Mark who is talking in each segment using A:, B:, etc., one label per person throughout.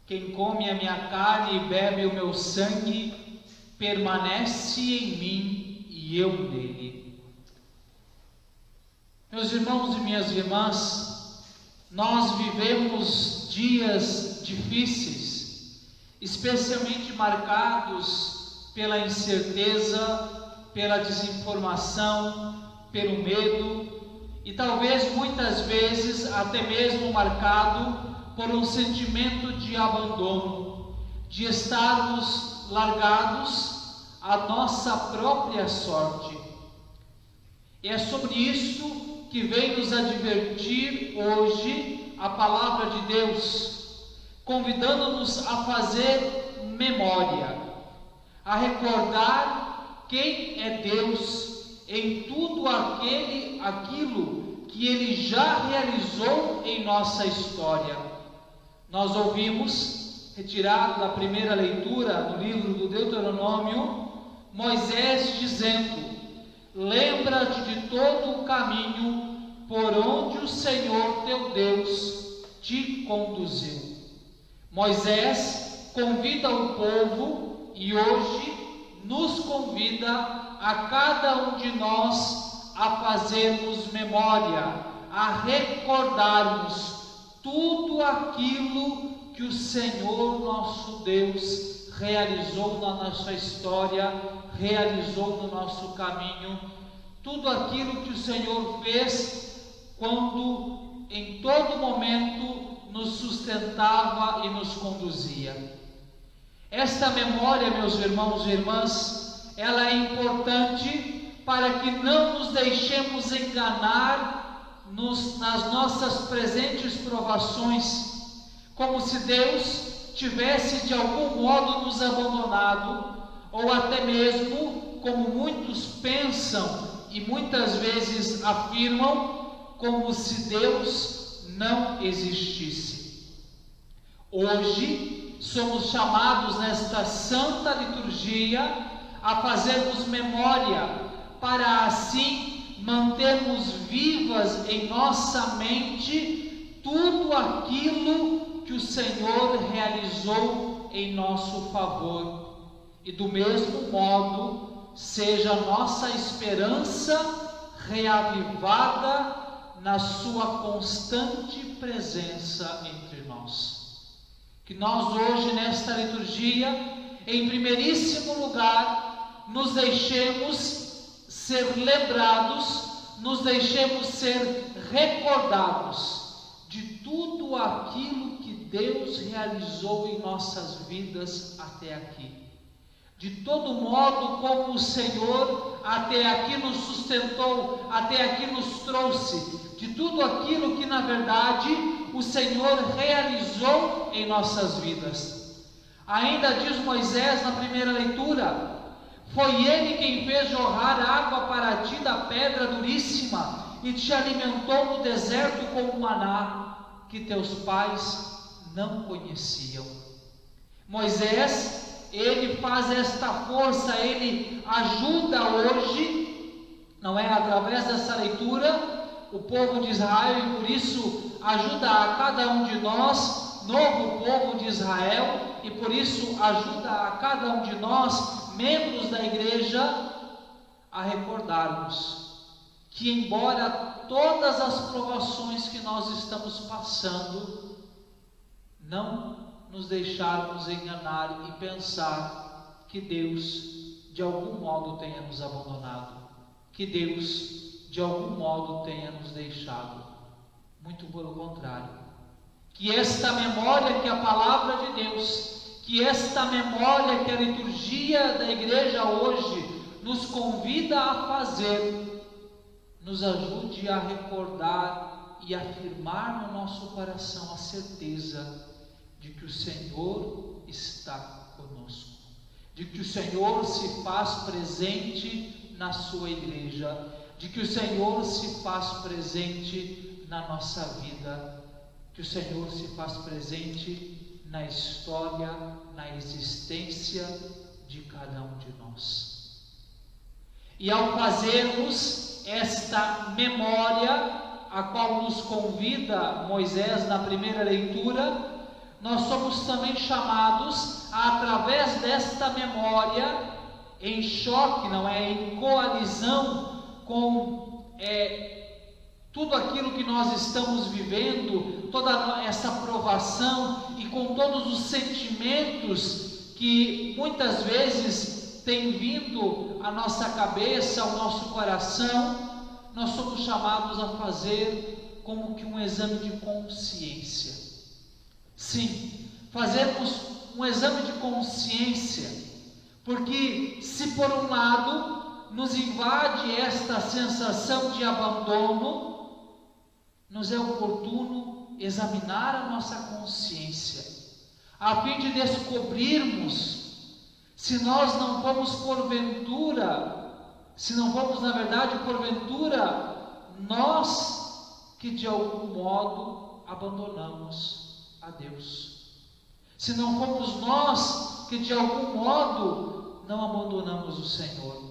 A: Quem come a minha carne e bebe o meu sangue, permanece em mim e eu nele. Meus irmãos e minhas irmãs, nós vivemos dias difíceis, especialmente marcados pela incerteza, pela desinformação, pelo medo e talvez muitas vezes até mesmo marcado por um sentimento de abandono, de estarmos largados à nossa própria sorte. E é sobre isso que vem nos advertir hoje a palavra de Deus, convidando-nos a fazer memória, a recordar quem é Deus em tudo aquilo que Ele já realizou em nossa história. Nós ouvimos, retirado da primeira leitura do livro do Deuteronômio, Moisés dizendo: lembra-te de todo o caminho por onde o Senhor teu Deus te conduziu. Moisés convida o povo e hoje nos convida a cada um de nós a fazermos memória, a recordarmos tudo aquilo que o Senhor nosso Deus realizou na nossa história, realizou no nosso caminho, tudo aquilo que o Senhor fez quando em todo momento nos sustentava e nos conduzia. Esta memória, meus irmãos e irmãs, ela é importante para que não nos deixemos enganar nas nossas presentes provações, como se Deus tivesse de algum modo nos abandonado, ou até mesmo, como muitos pensam e muitas vezes afirmam, como se Deus não existisse. Hoje somos chamados nesta santa liturgia a fazermos memória, para assim mantermos vivas em nossa mente tudo aquilo que o Senhor realizou em nosso favor. E do mesmo modo, seja nossa esperança reavivada na sua constante presença entre nós. Que nós hoje, nesta liturgia, em primeiríssimo lugar, nos deixemos ser lembrados, nos deixemos ser recordados de tudo aquilo que Deus realizou em nossas vidas até aqui. De todo modo como o Senhor até aqui nos sustentou, até aqui nos trouxe, de tudo aquilo que na verdade o Senhor realizou em nossas vidas. Ainda diz Moisés na primeira leitura: foi Ele quem fez jorrar água para ti da pedra duríssima e te alimentou no deserto com o maná que teus pais não conheciam. Moisés, ele faz esta força, ele ajuda hoje, não é, através dessa leitura, o povo de Israel, e por isso ajuda a cada um de nós, novo povo de Israel, e por isso ajuda a cada um de nós, membros da igreja, a recordarmos que, embora todas as provações que nós estamos passando, não nos deixarmos enganar e pensar que Deus de algum modo tenha nos abandonado, que Deus de algum modo tenha nos deixado. Muito pelo contrário, que esta memória que a palavra de Deus, que esta memória que a liturgia da igreja hoje nos convida a fazer, nos ajude a recordar e afirmar no nosso coração a certeza de que o Senhor está conosco, de que o Senhor se faz presente na sua igreja, de que o Senhor se faz presente na nossa vida, que o Senhor se faz presente na história, na existência de cada um de nós. E ao fazermos esta memória, a qual nos convida Moisés na primeira leitura, nós somos também chamados a, através desta memória, em choque, não é? Em coalizão com tudo aquilo que nós estamos vivendo, toda essa provação e com todos os sentimentos que muitas vezes têm vindo à nossa cabeça, ao nosso coração, nós somos chamados a fazer como que um exame de consciência. Sim, fazermos um exame de consciência, porque se por um lado nos invade esta sensação de abandono, nos é oportuno examinar a nossa consciência, a fim de descobrirmos se nós não fomos porventura, nós que de algum modo abandonamos a Deus. Se não fomos nós que de algum modo não abandonamos o Senhor.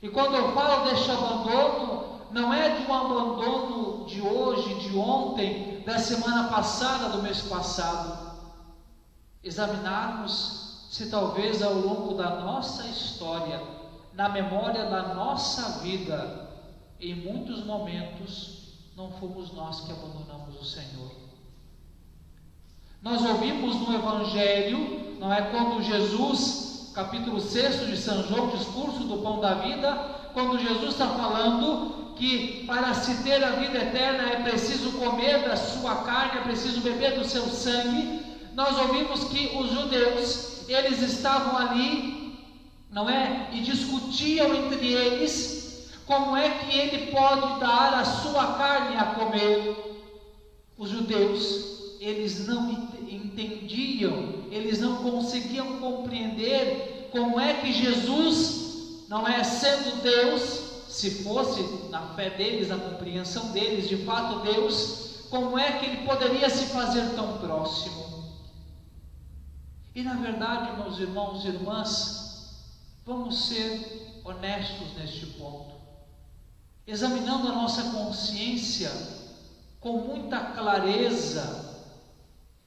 A: E quando eu falo deste abandono, não é de um abandono de hoje, de ontem, da semana passada, do mês passado. Examinarmos se talvez ao longo da nossa história, na memória da nossa vida, em muitos momentos, não fomos nós que abandonamos o Senhor. Nós ouvimos no Evangelho, não é, quando Jesus, capítulo 6 de São João, discurso do pão da vida, quando Jesus está falando que para se ter a vida eterna é preciso comer da sua carne, é preciso beber do seu sangue. Nós ouvimos que os judeus, eles estavam ali, não é? E discutiam entre eles como é que ele pode dar a sua carne a comer. Os judeus, eles não entendiam, eles não conseguiam compreender como é que Jesus, não é, sendo Deus, se fosse na fé deles, na compreensão deles, de fato Deus, como é que ele poderia se fazer tão próximo? E na verdade, meus irmãos e irmãs, vamos ser honestos neste ponto, examinando a nossa consciência com muita clareza.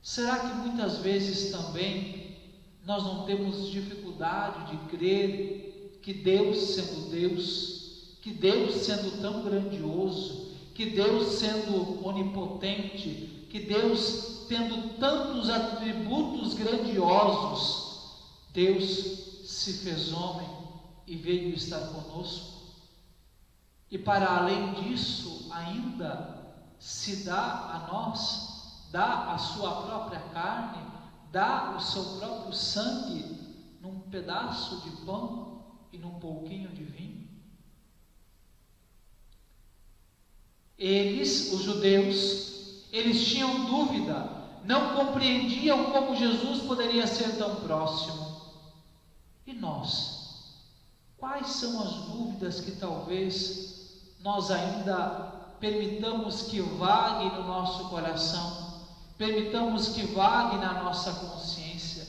A: Será que muitas vezes também nós não temos dificuldade de crer que Deus sendo Deus, que Deus sendo tão grandioso, que Deus sendo onipotente, que Deus tendo tantos atributos grandiosos, Deus se fez homem e veio estar conosco? E para além disso, ainda se dá a nós, dá a sua própria carne, dá o seu próprio sangue num pedaço de pão e num pouquinho de vinho? Eles, os judeus, eles tinham dúvida, não compreendiam como Jesus poderia ser tão próximo. E nós? Quais são as dúvidas que talvez nós ainda permitamos que vaguem no nosso coração, permitamos que vaguem na nossa consciência?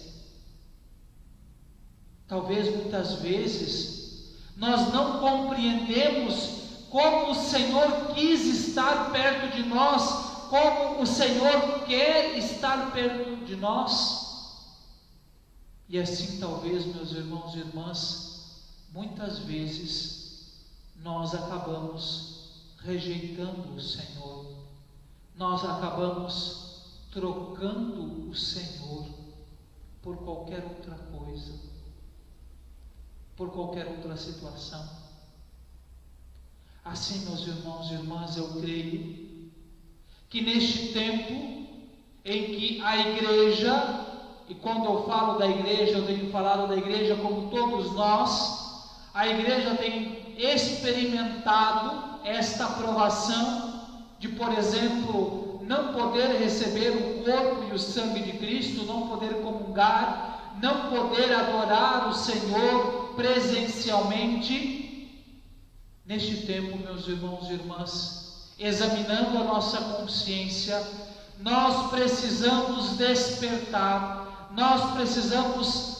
A: Talvez muitas vezes nós não compreendemos como o Senhor quis estar perto de nós, como o Senhor quer estar perto de nós. E assim, talvez, meus irmãos e irmãs, muitas vezes nós acabamos rejeitando o Senhor, nós acabamos trocando o Senhor por qualquer outra coisa, por qualquer outra situação. Assim, meus irmãos e irmãs, eu creio que neste tempo em que a igreja, e quando eu falo da igreja, eu tenho falado da igreja como todos nós, a igreja tem experimentado esta provação de, por exemplo, não poder receber o corpo e o sangue de Cristo, não poder comungar, não poder adorar o Senhor presencialmente. Neste tempo, meus irmãos e irmãs, examinando a nossa consciência, nós precisamos despertar, nós precisamos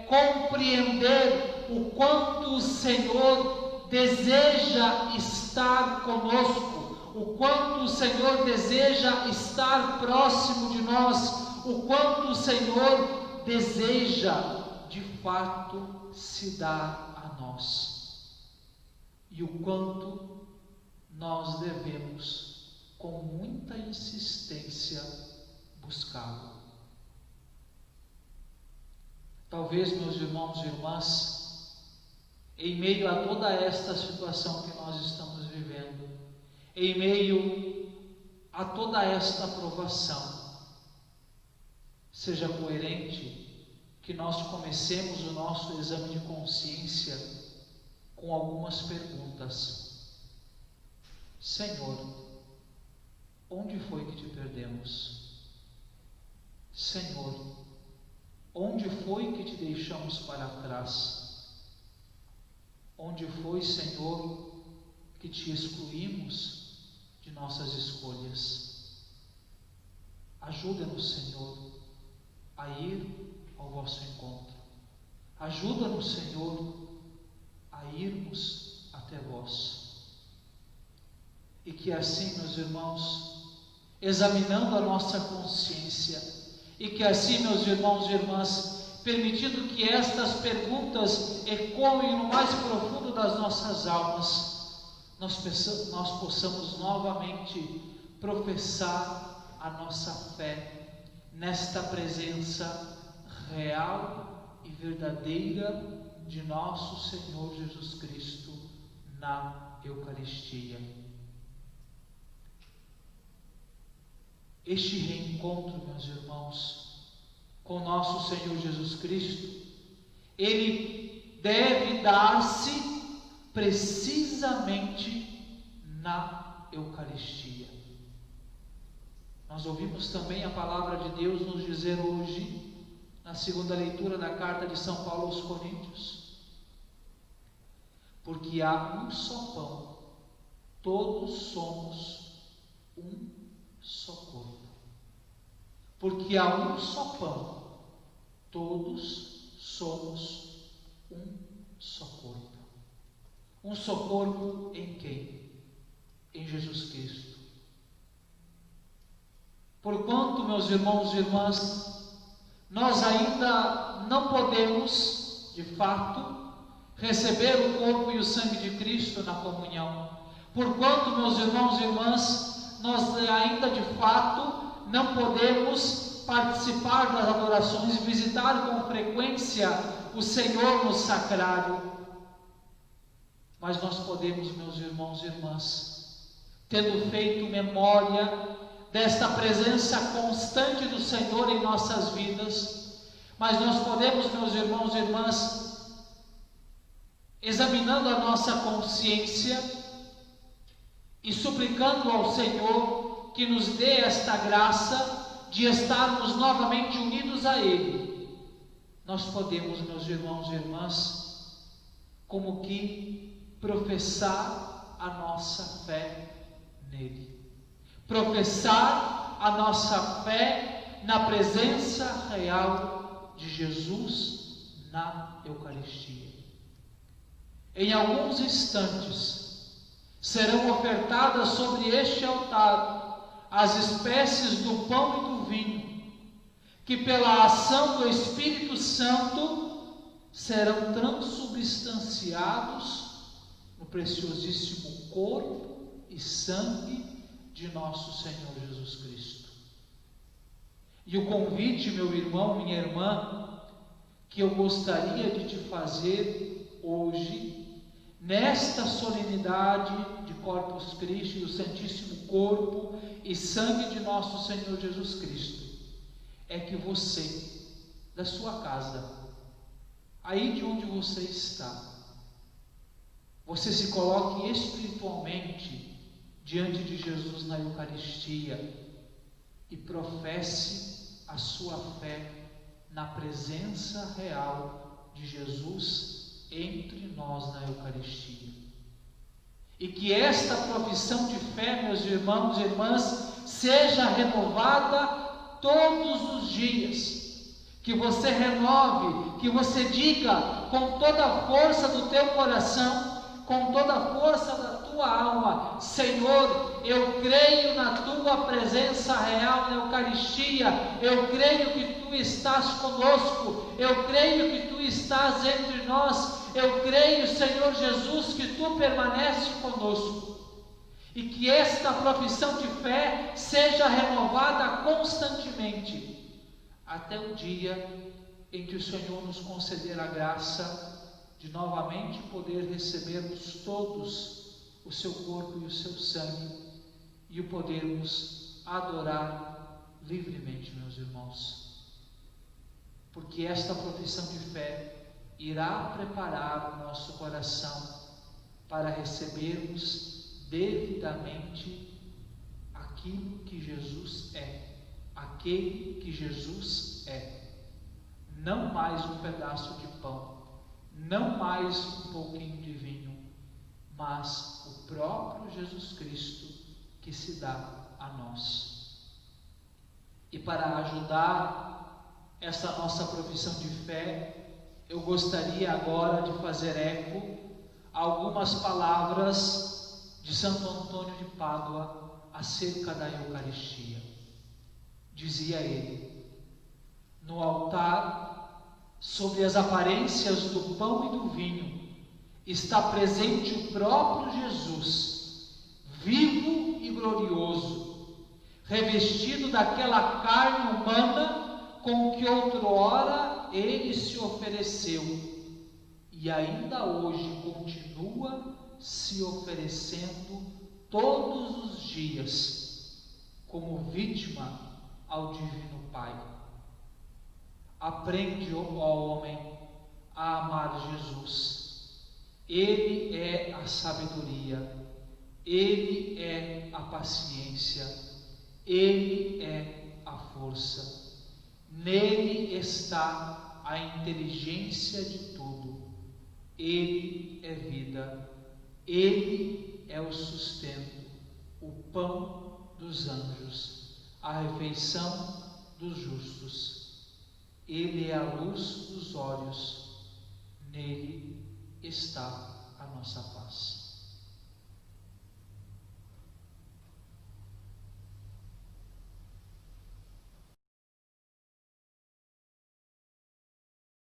A: compreender o quanto o Senhor deseja estar conosco, o quanto o Senhor deseja estar próximo de nós, o quanto o Senhor deseja de fato se dar a nós e o quanto nós devemos, com muita insistência, buscá-lo. Talvez, meus irmãos e irmãs, em meio a toda esta situação que nós estamos vivendo, em meio a toda esta provação, seja coerente que nós comecemos o nosso exame de consciência com algumas perguntas. Senhor, onde foi que te perdemos? Senhor, onde foi que te deixamos para trás? Onde foi, Senhor, que te excluímos de nossas escolhas? Ajuda-nos, Senhor, a ir ao vosso encontro. Ajuda-nos, Senhor, a irmos até vós. E que assim, meus irmãos, examinando a nossa consciência, e que assim, meus irmãos e irmãs, permitindo que estas perguntas ecoem no mais profundo das nossas almas, nós possamos novamente professar a nossa fé nesta presença real e verdadeira de nosso Senhor Jesus Cristo na Eucaristia. Este reencontro, meus irmãos, com nosso Senhor Jesus Cristo, ele deve dar-se precisamente na Eucaristia. Nós ouvimos também a palavra de Deus nos dizer hoje, na segunda leitura da carta de São Paulo aos Coríntios: porque há um só pão, todos somos um só corpo. Porque há um só pão, todos somos um só corpo. Um só corpo em quem? Em Jesus Cristo. Porquanto, meus irmãos e irmãs, nós ainda não podemos, de fato, receber o corpo e o sangue de Cristo na comunhão. Porquanto, meus irmãos e irmãs, nós ainda de fato não podemos participar das adorações, visitar com frequência o Senhor no sacrário. Mas nós podemos, meus irmãos e irmãs, tendo feito memória desta presença constante do Senhor em nossas vidas, mas nós podemos, meus irmãos e irmãs, examinando a nossa consciência e suplicando ao Senhor que nos dê esta graça de estarmos novamente unidos a Ele, nós podemos, meus irmãos e irmãs, como que professar a nossa fé nele. Professar a nossa fé na presença real de Jesus na Eucaristia. Em alguns instantes serão ofertadas sobre este altar as espécies do pão e do vinho, que pela ação do Espírito Santo serão transubstanciados no preciosíssimo corpo e sangue de nosso Senhor Jesus Cristo. E o convite, meu irmão, minha irmã, que eu gostaria de te fazer hoje, nesta solenidade de Corpus Christi, do Santíssimo Corpo e Sangue de nosso Senhor Jesus Cristo, é que você, da sua casa, aí de onde você está, você se coloque espiritualmente diante de Jesus na Eucaristia e professe a sua fé na presença real de Jesus entre nós na Eucaristia. E que esta profissão de fé, meus irmãos e irmãs, seja renovada todos os dias. Que você renove, que você diga com toda a força do teu coração, com toda a força da tua tua alma: Senhor, eu creio na tua presença real na Eucaristia, eu creio que tu estás conosco, eu creio que tu estás entre nós, eu creio, Senhor Jesus, que tu permaneces conosco. E que esta profissão de fé seja renovada constantemente, até o dia em que o Senhor nos conceder a graça de novamente poder recebermos todos o seu corpo e o seu sangue e o podermos adorar livremente, meus irmãos. Porque esta profissão de fé irá preparar o nosso coração para recebermos devidamente aquilo que Jesus é, aquele que Jesus é. Não mais um pedaço de pão, não mais um pouquinho de vinho, mas o próprio Jesus Cristo que se dá a nós. E para ajudar essa nossa profissão de fé, eu gostaria agora de fazer eco a algumas palavras de Santo Antônio de Pádua acerca da Eucaristia. Dizia ele: no altar, sobre as aparências do pão e do vinho, está presente o próprio Jesus, vivo e glorioso, revestido daquela carne humana com que outrora ele se ofereceu e ainda hoje continua se oferecendo todos os dias como vítima ao Divino Pai. Aprende, ó homem, a amar Jesus. Ele é a sabedoria, Ele é a paciência, Ele é a força. Nele está a inteligência de tudo. Ele é vida, Ele é o sustento, o pão dos anjos, a refeição dos justos. Ele é a luz dos olhos, nele está a nossa paz.